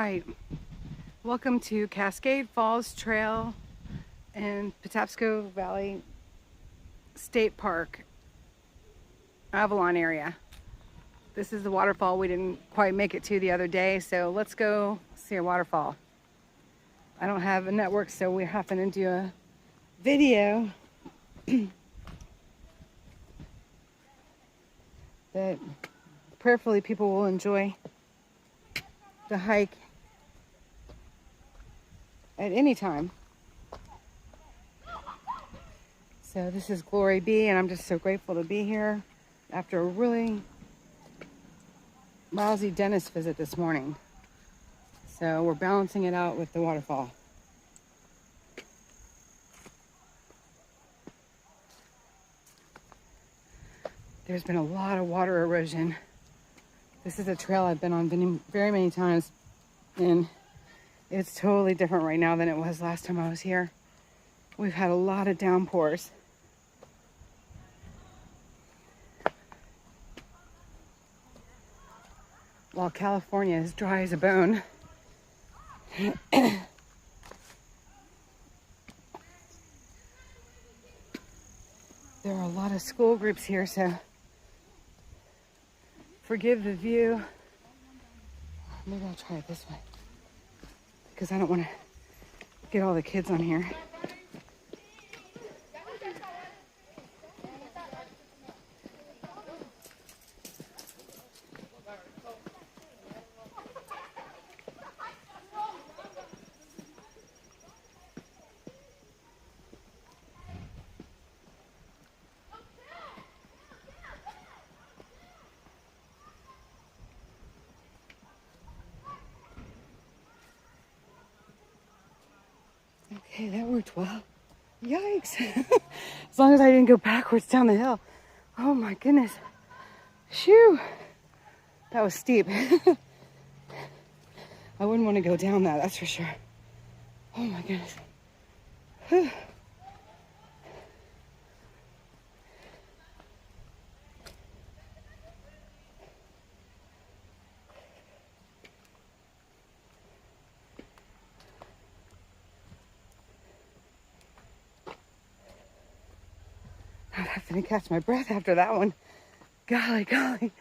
right, welcome to Cascade Falls Trail in Patapsco Valley State Park, Avalon area. This is the waterfall we didn't quite make it to the other day, so let's go see a waterfall. I don't have a network, so we're having to do a video that prayerfully people will enjoy the hike at any time. So this is Glory Be, and I'm just so grateful to be here after a really lousy dentist visit this morning. So we're balancing it out with the waterfall. There's been a lot of water erosion. This is a trail I've been on very many times, and it's totally different right now than it was last time I was here. We've had a lot of downpours. While California is dry as a bone. There are a lot of school groups here, so forgive the view. Maybe I'll try it this way, because I don't want to get all the kids on here. Okay, that worked well. Yikes. As long as I didn't go backwards down the hill. Oh my goodness. Shoo. That was steep. I wouldn't want to go down that, that's for sure. Oh my goodness. Whew. I'm having to catch my breath after that one. Golly, golly.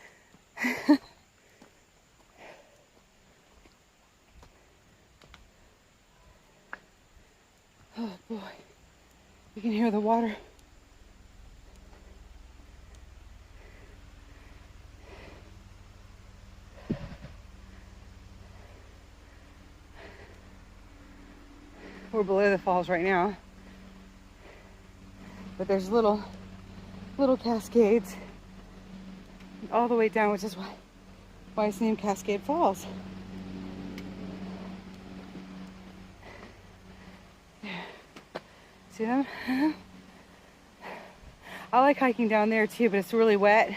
Oh boy. You can hear the water. We're below the falls right now. But there's little cascades all the way down, which is why it's named Cascade Falls. See them? I like hiking down there too, but it's really wet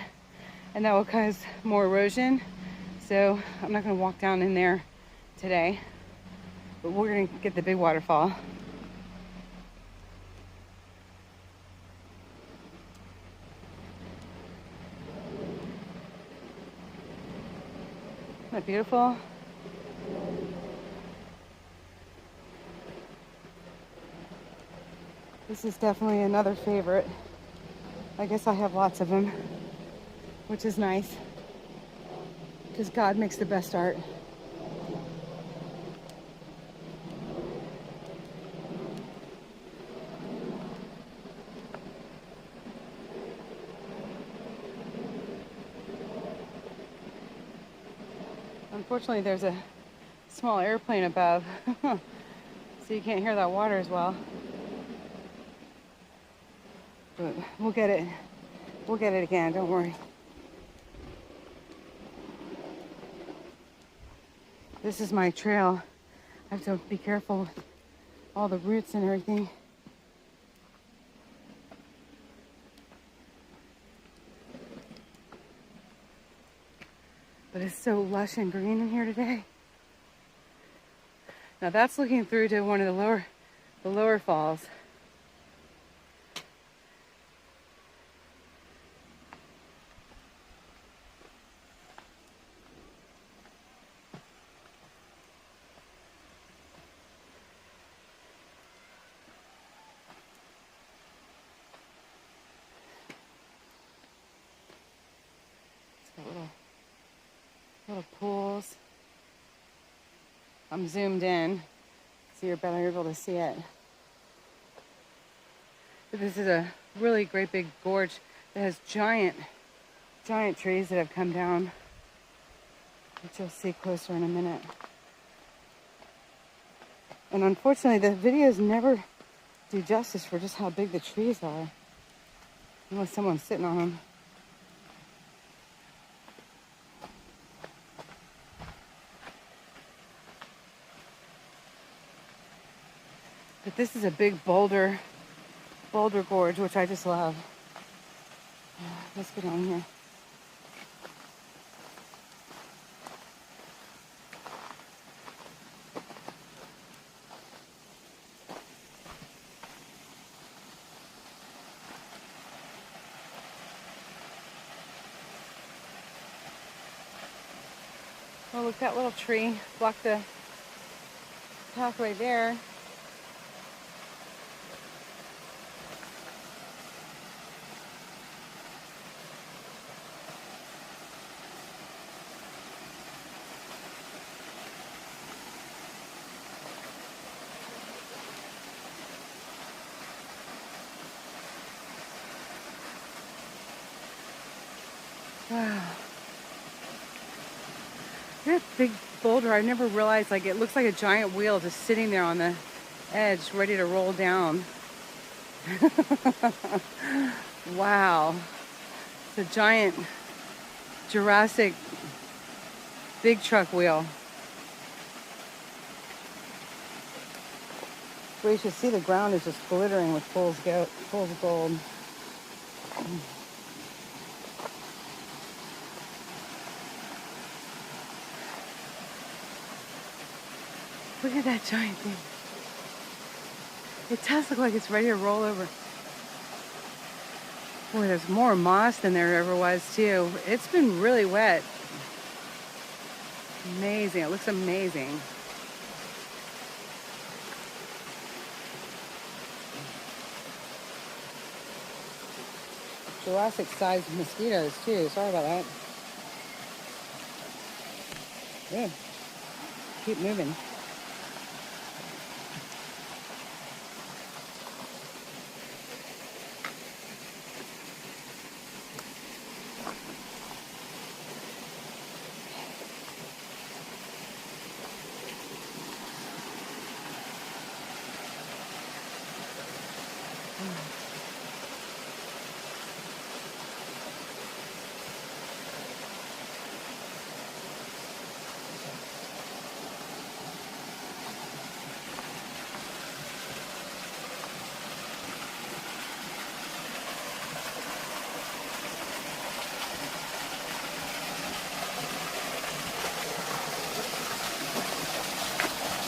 and that will cause more erosion. So I'm not gonna walk down in there today, but we're gonna get the big waterfall. Isn't that beautiful? This is definitely another favorite. I guess I have lots of them, which is nice, because God makes the best art. Unfortunately, there's a small airplane above, so you can't hear that water as well. But we'll get it. We'll get it again, don't worry. This is my trail. I have to be careful with all the roots and everything. But it's so lush and green in here today. Now that's looking through to one of the lower falls. Little pools. I'm zoomed in, so you're better able to see it. But this is a really great big gorge that has giant trees that have come down, which you'll see closer in a minute. And unfortunately, the videos never do justice for just how big the trees are, unless someone's sitting on them. But this is a big boulder gorge, which I just love. Let's get on here. Oh, look, that little tree blocked the pathway there. Wow. That big boulder, I never realized, like, it looks like a giant wheel just sitting there on the edge, ready to roll down. Wow. It's a giant Jurassic big truck wheel. Well, you should see the ground is just glittering with fool's gold. Look at that giant thing. It does look like it's ready to roll over. Boy, there's more moss than there ever was, too. It's been really wet. Amazing. It looks amazing. Jurassic-sized mosquitoes, too. Sorry about that. Yeah. Keep moving.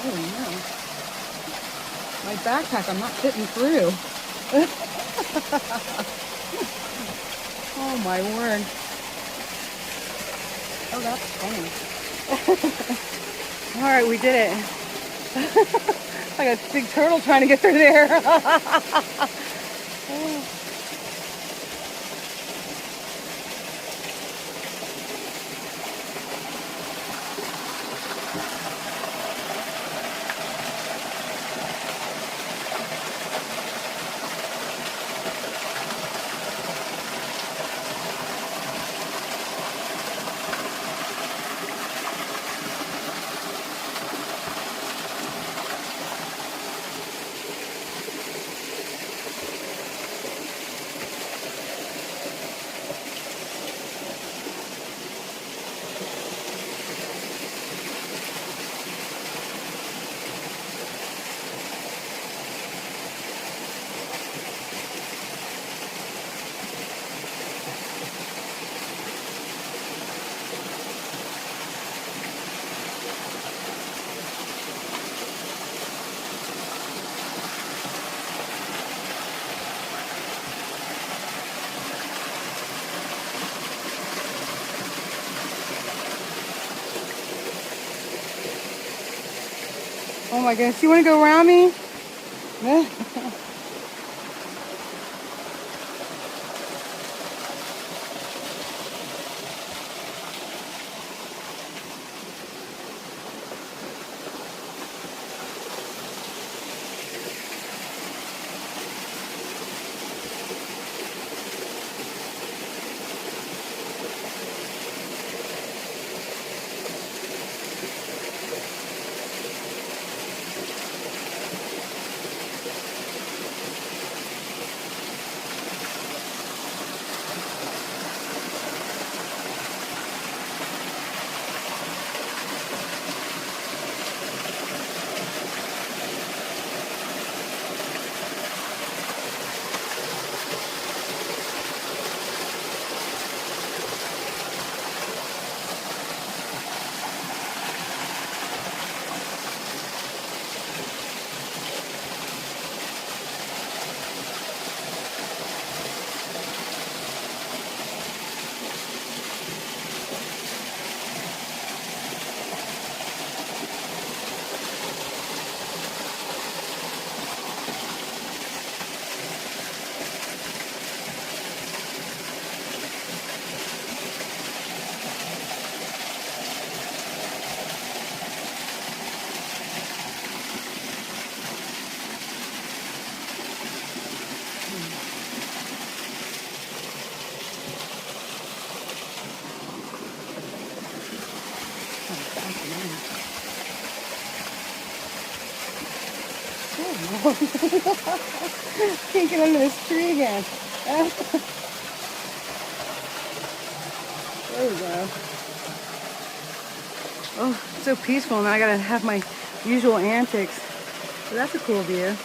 Oh no. My backpack, I'm not fitting through. Oh my word. Oh, that's funny. All right, we did it. Like a big turtle trying to get through there. Oh my goodness, you want to go around me? Can't get under this tree again. There we go. Oh, it's so peaceful, and I gotta have my usual antics. So that's a cool view.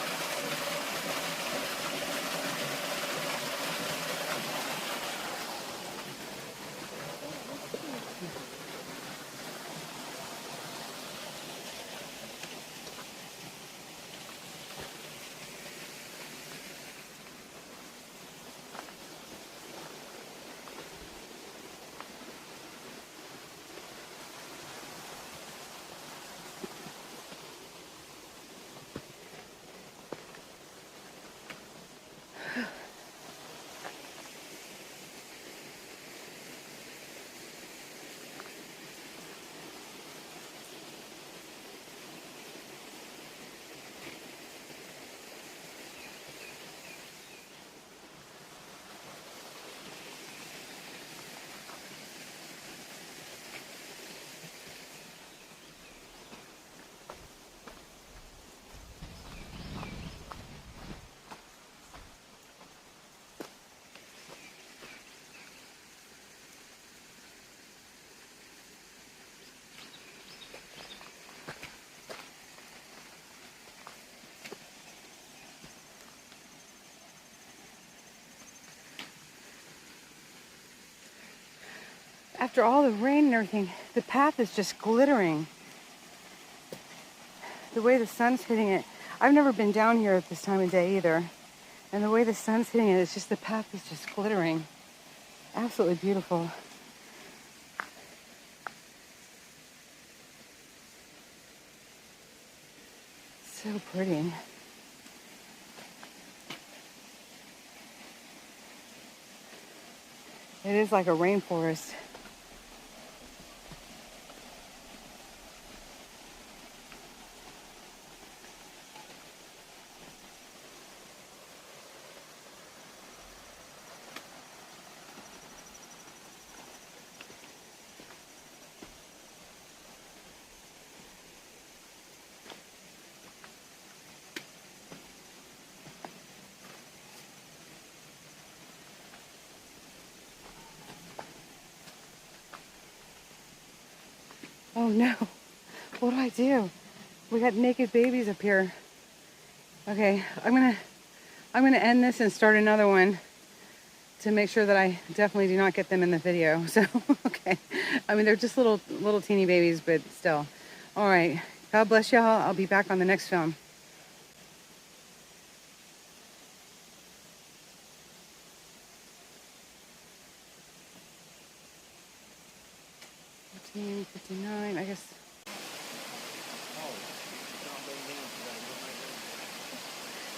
After all the rain and everything, the path is just glittering. The way the sun's hitting it. I've never been down here at this time of day either. And the way the sun's hitting it, it's just the path is just glittering. Absolutely beautiful. So pretty. It is like a rainforest. Oh no, what do I do? We got naked babies up here. Okay, I'm gonna end this and start another one to make sure that I definitely do not get them in the video. So, okay. I mean, they're just little teeny babies, but still. All right, God bless y'all. I'll be back on the next film. 59, I guess.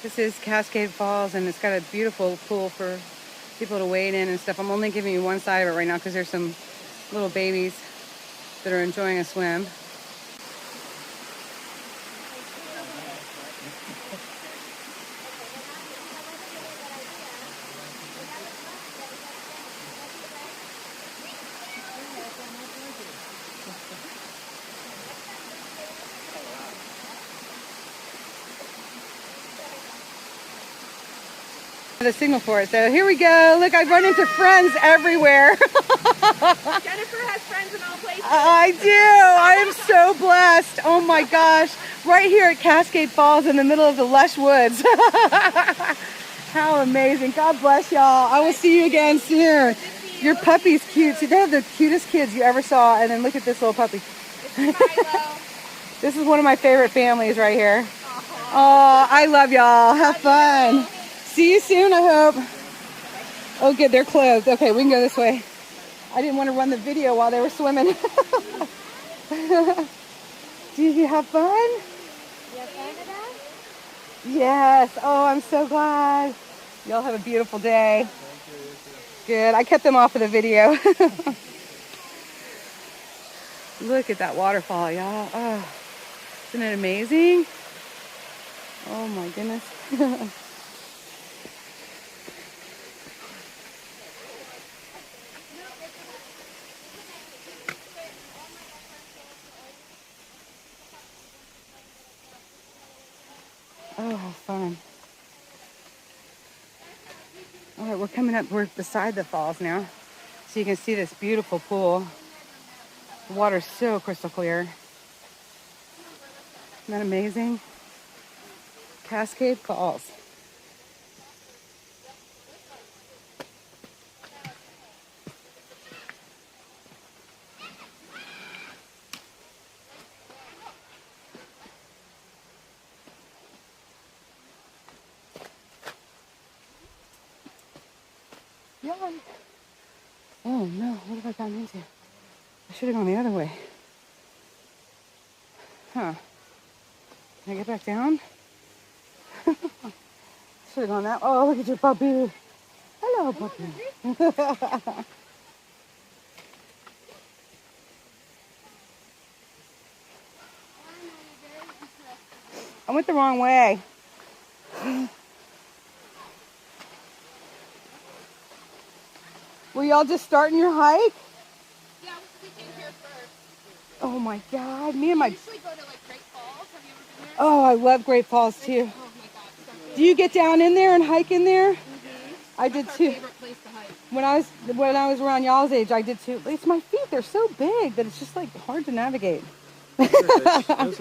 This is Cascade Falls, and it's got a beautiful pool for people to wade in and stuff. I'm only giving you one side of it right now because there's some little babies that are enjoying a swim. The signal for it. So here we go. Look, I've run into friends everywhere. Jennifer has friends in all places. I do. I am so blessed. Oh my gosh. Right here at Cascade Falls in the middle of the lush woods. How amazing. God bless y'all. I will see you again soon. Your puppy's cute. See, they have the cutest kids you ever saw. And then look at this little puppy. This is one of my favorite families right here. Oh, I love y'all. Have fun. See you soon, I hope. Oh, good, they're closed. Okay, we can go this way. I didn't want to run the video while they were swimming. Did you have fun? You have fun with that? Yes. Oh, I'm so glad. Y'all have a beautiful day. Good. I kept them off of the video. Look at that waterfall, y'all. Oh, isn't it amazing? Oh, my goodness. Oh, Oh, fun. All right, we're coming up. We're beside the falls now. So you can see this beautiful pool. The water's so crystal clear. Isn't that amazing? Cascade Falls. Yeah. Oh no, what have I gotten into? I should have gone the other way. Huh. Can I get back down? Should have gone that. Oh, look at your puppy. Hello, puppy. I went the wrong way. Were y'all just starting your hike? Yeah, we came here first. Oh my God, me and my... We usually go to like Great Falls. Have you ever been there? Oh, I love Great Falls too. Oh my God, so cool. Do you get down in there and hike in there? Mm-hmm. I did That's too. our favorite place to hike. When I was around y'all's age, I did too. It's my feet; they're so big that it's just like hard to navigate. Those are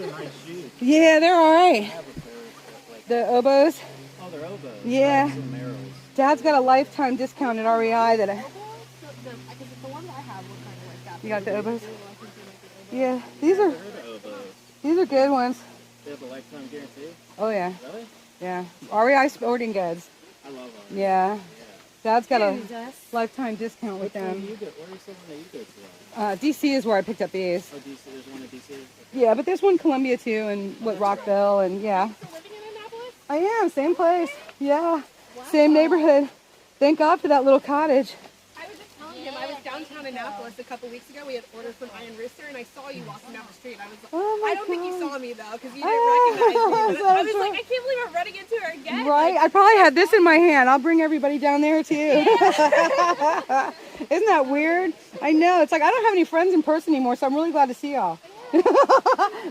nice shoes. Yeah, they're all I right. have a pair of like, The oboes. oh, they're oboes. Yeah. Some arrows. Dad's got a lifetime discount at REI that I... I think the ones I have were kind of like that. You got the oboes? I think they're like the Yeah, these I are heard of oboes. good ones. They have a lifetime guarantee? Oh yeah, Really? yeah. REI Sporting Goods. I love them. Yeah. Dad's got a Jesus. lifetime discount with Which one them. do you go? Where are some that you go to? DC is where I picked up these. Oh, DC. There's one in DC? Okay. Yeah, but there's one in Columbia too, and what Rockville, and yeah. Still living in Annapolis? I am, same place. Yeah, same neighborhood. Thank God for that little cottage. I was just telling him I was downtown Annapolis a couple weeks ago. We had ordered from Iron Rooster, and I saw you walking down the street. I was like, Oh my I don't think you God. saw me though, because you didn't recognize me. But I was So like, I can't believe I'm running into her again. Right? Like, I probably had this in my hand. I'll bring everybody down there too. Isn't that weird? I know. It's like I don't have any friends in person anymore, so I'm really glad to see y'all.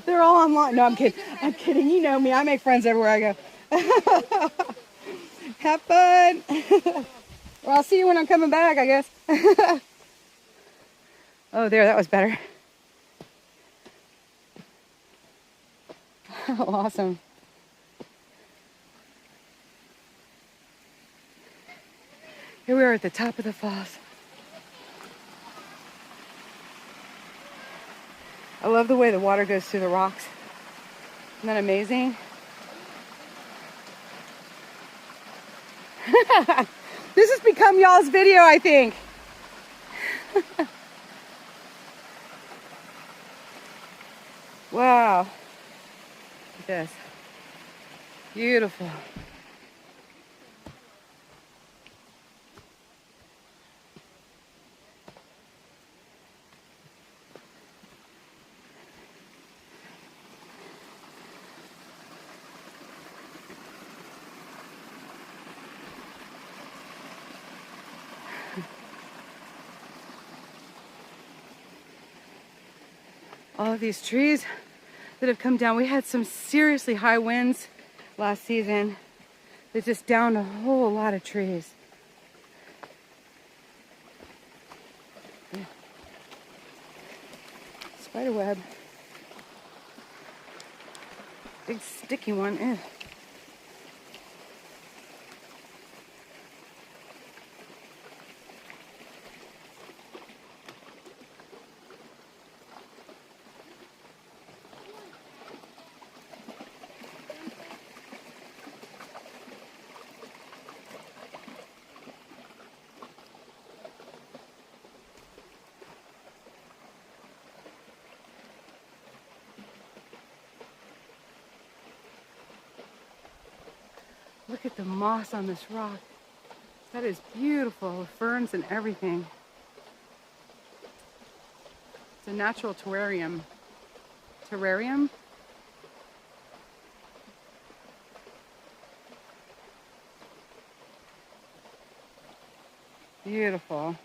They're all online. No, I'm kidding. I'm kidding. You know me. I make friends everywhere I go. Have fun. Well, I'll see you when I'm coming back, I guess. Oh, there. That was better. Awesome. Here we are at the top of the falls. I love the way the water goes through the rocks. Isn't that amazing? This has become y'all's video, I think. Wow. Look at this. Beautiful. All of these trees that have come down. We had some seriously high winds last season that just downed a whole lot of trees. Yeah. Spider web. Big sticky one. Ew. Look at the moss on this rock. That is beautiful, with ferns and everything. It's a natural terrarium. Terrarium? Beautiful.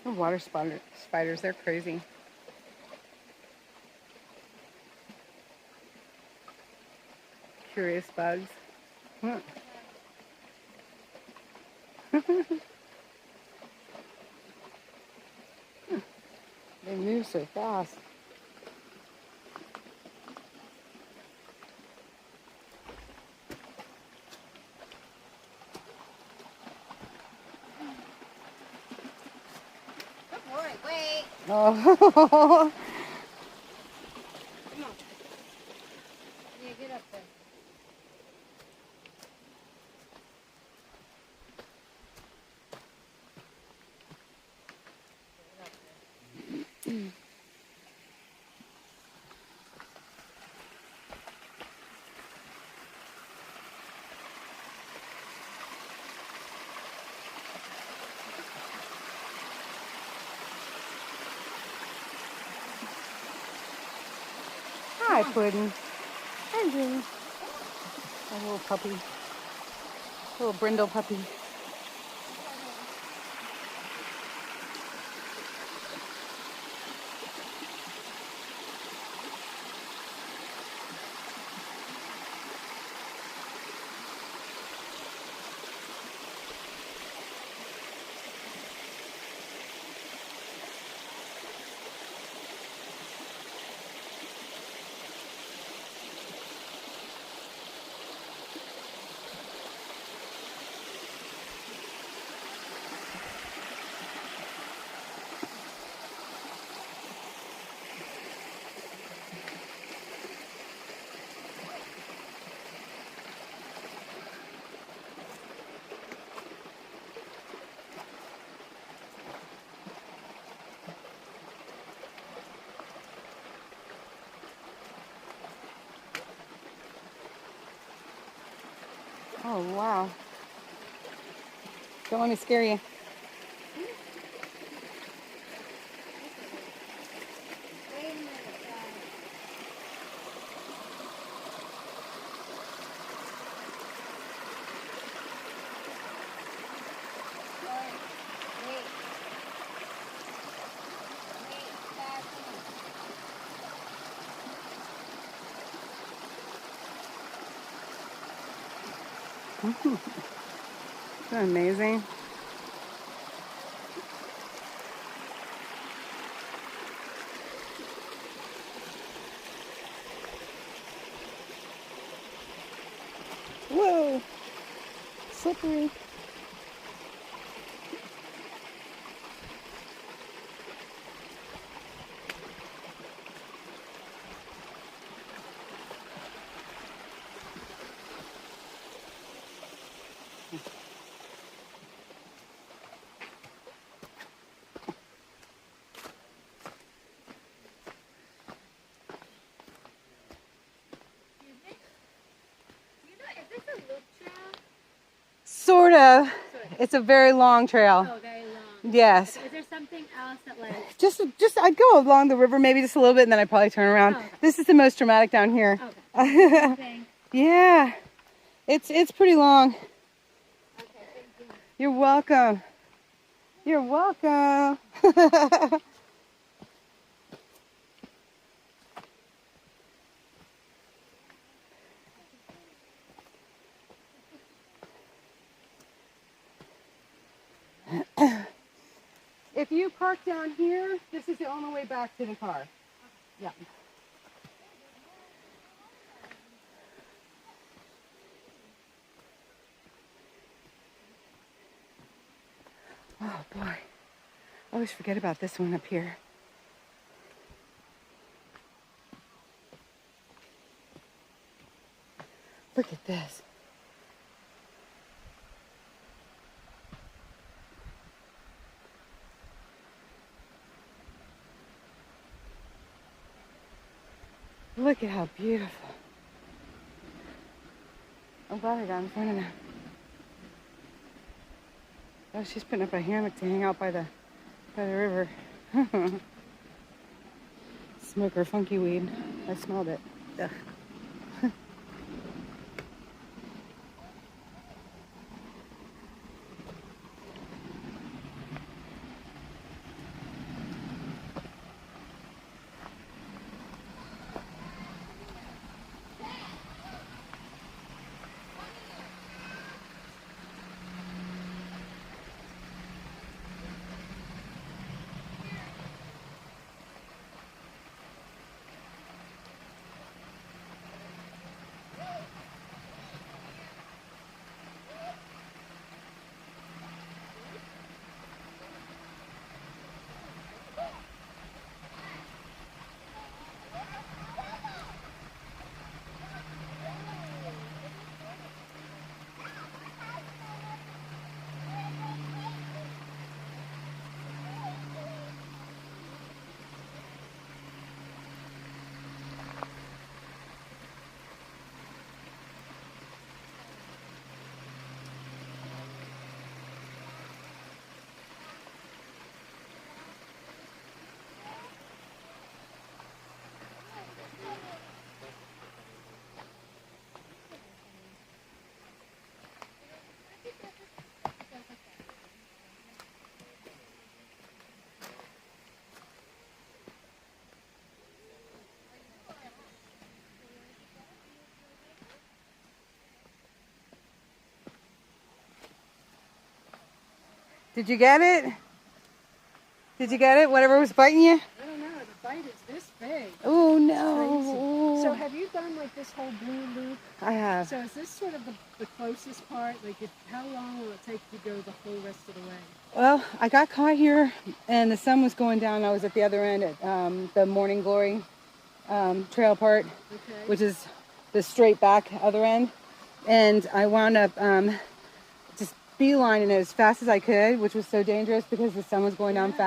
The water spiders, they're crazy. Curious bugs. Huh. They move so fast. Good boy, wait. Oh. Come on. Yeah, get up there. Hi, Puddin'. Hi, Julie. A little puppy. Little brindle puppy. Oh, wow. Don't let me scare you. Wait a minute, guys. Wait. Wait, back. Isn't that amazing? Whoa. Slippery. Is this a loop trail? Sort of. It's a very long trail. Oh, very long. Yes. Is there something else that like... Just I'd go along the river maybe just a little bit and then I'd probably turn around. Oh, okay. This is the most dramatic down here. Okay. Something. Yeah. It's pretty long. Okay, thank you. You're welcome. You're welcome. If you park down here, this is the only way back to the car. Yeah. Oh boy. I always forget about this one up here. Look at this. Look at how beautiful. I'm glad I got in front of that. Oh, she's putting up a hammock to hang out by the river. Smoke her funky weed. I smelled it. Ugh. Did you get it? Did you get it? Whatever was biting you? I don't know. The bite is this big. Oh Crazy. no. So have you done like this whole blue loop? I have. So is this sort of the closest part? Like, how long will it take you to go the whole rest of the way? Well, I got caught here and the sun was going down. I was at the other end at the Morning Glory trail part, Okay. which is the straight back other end. And I wound up just beelining it as fast as I could, which was so dangerous because the sun was going down fast.